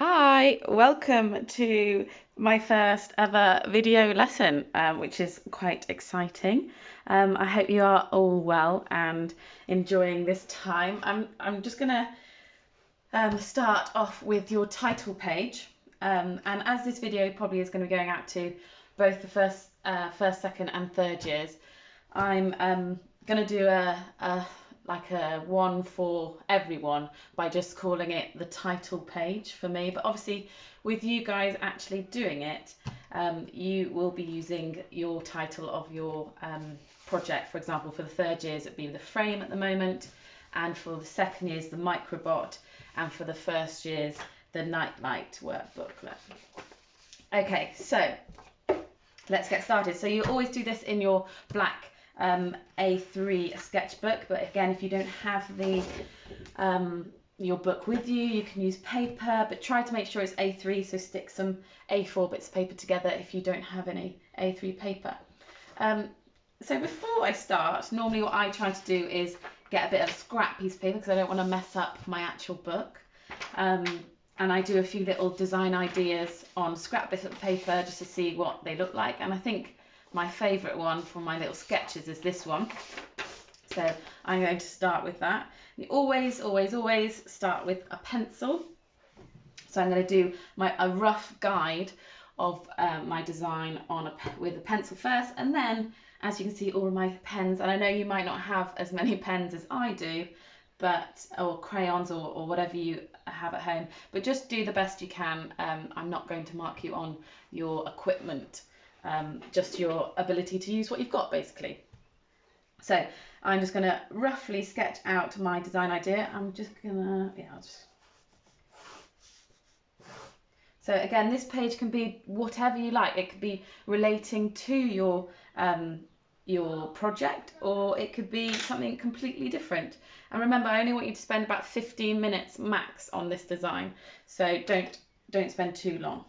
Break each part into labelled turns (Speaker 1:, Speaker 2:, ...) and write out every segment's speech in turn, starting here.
Speaker 1: Hi, welcome to my first ever video lesson, which is quite exciting. I hope you are all well and enjoying this time. I'm just gonna start off with your title page, and as this video probably is going to be going out to both the first, second, and third years, I'm going to do a one for everyone by just calling it the title page for me. But obviously, with you guys actually doing it, you will be using your title of your project. For example, for the third years, it'd be the frame at the moment, and for the second years, the microbot, and for the first years, the Nightlight work booklet. Okay, so let's get started. So you always do this in your black A3 sketchbook, but again, if you don't have your book with you, you can use paper, but try to make sure it's A3, so stick some A4 bits of paper together if you don't have any A3 paper. So before I start, normally what I try to do is get a bit of a scrap piece of paper because I don't want to mess up my actual book. And I do a few little design ideas on scrap bits of paper just to see what they look like. And I think my favourite one for my little sketches is this one. So I'm going to start with that. You always start with a pencil. So I'm going to do a rough guide of my design with a pencil first, and then, as you can see, all of my pens. And I know you might not have as many pens as I do, or crayons or whatever you have at home, but just do the best you can. I'm not going to mark you on your equipment, just your ability to use what you've got, basically. So I'm just going to roughly sketch out my design idea. So again, this page can be whatever you like. It could be relating to your project, or it could be something completely different. And remember, I only want you to spend about 15 minutes max on this design, so don't spend too long.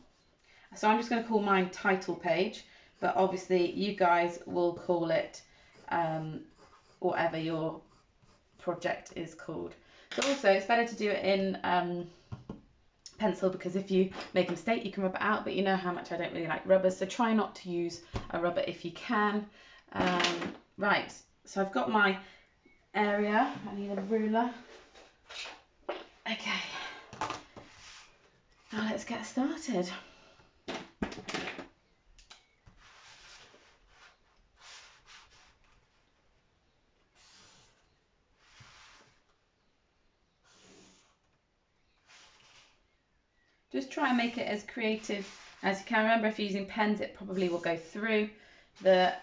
Speaker 1: So I'm just going to call mine title page, but obviously you guys will call it whatever your project is called. So also, it's better to do it in pencil, because if you make a mistake you can rub it out, but you know how much I don't really like rubber, so try not to use a rubber if you can. Right, so I've got my area. I need a ruler. Okay, now let's get started. Just try and make it as creative as you can. Remember, if you're using pens, it probably will go through the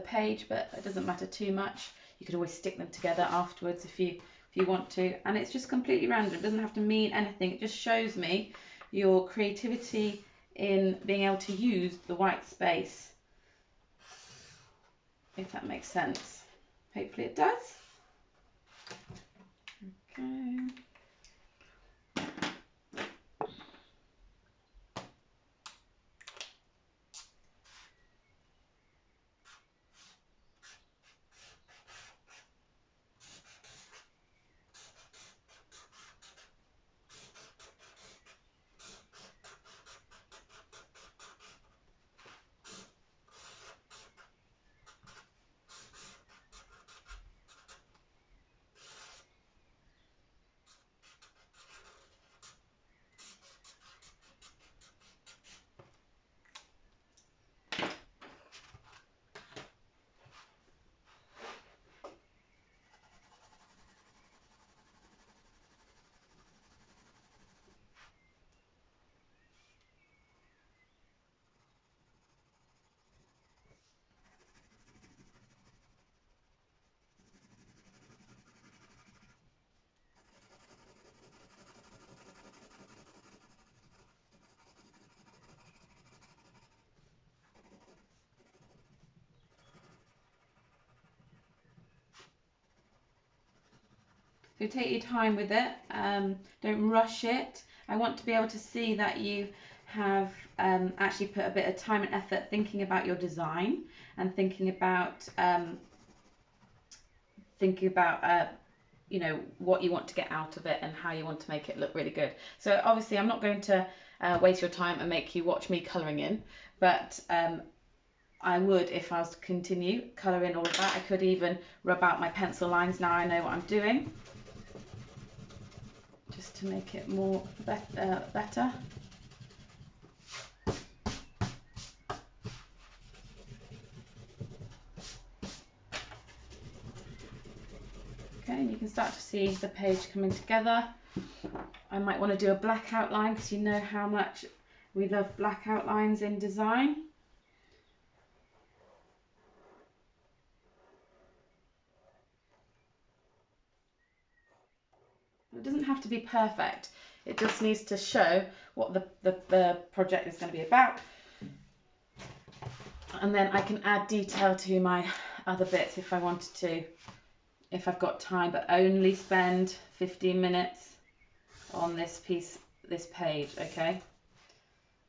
Speaker 1: page, but it doesn't matter too much. You can always stick them together afterwards if you want to, and it's just completely random. It doesn't have to mean anything. It just shows me your creativity in being able to use the white space, if that makes sense. Hopefully it does. Okay. So take your time with it, don't rush it. I want to be able to see that you have actually put a bit of time and effort thinking about your design, and thinking about you know, what you want to get out of it and how you want to make it look really good. So obviously I'm not going to waste your time and make you watch me colouring in, but I would, if I was to continue colouring all of that. I could even rub out my pencil lines now I know what I'm doing, just to make it more better. Okay, and you can start to see the page coming together. I might want to do a black outline because you know how much we love black outlines in design. It doesn't have to be perfect. It just needs to show what the project is going to be about. And then I can add detail to my other bits if I wanted to, if I've got time, but only spend 15 minutes on this piece, this page, okay?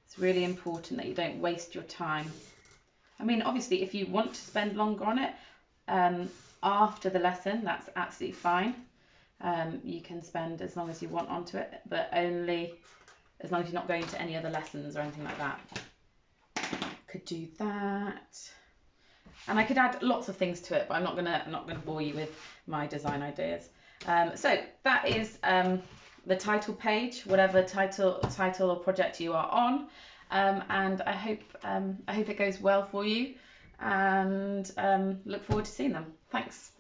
Speaker 1: It's really important that you don't waste your time. I mean, obviously, if you want to spend longer on it after the lesson, that's absolutely fine. You can spend as long as you want onto it, but only as long as you're not going to any other lessons or anything like that. Could do that, and I could add lots of things to it, but I'm not gonna bore you with my design ideas. So that is the title page, whatever title or project you are on, and I hope it goes well for you, and look forward to seeing them. Thanks.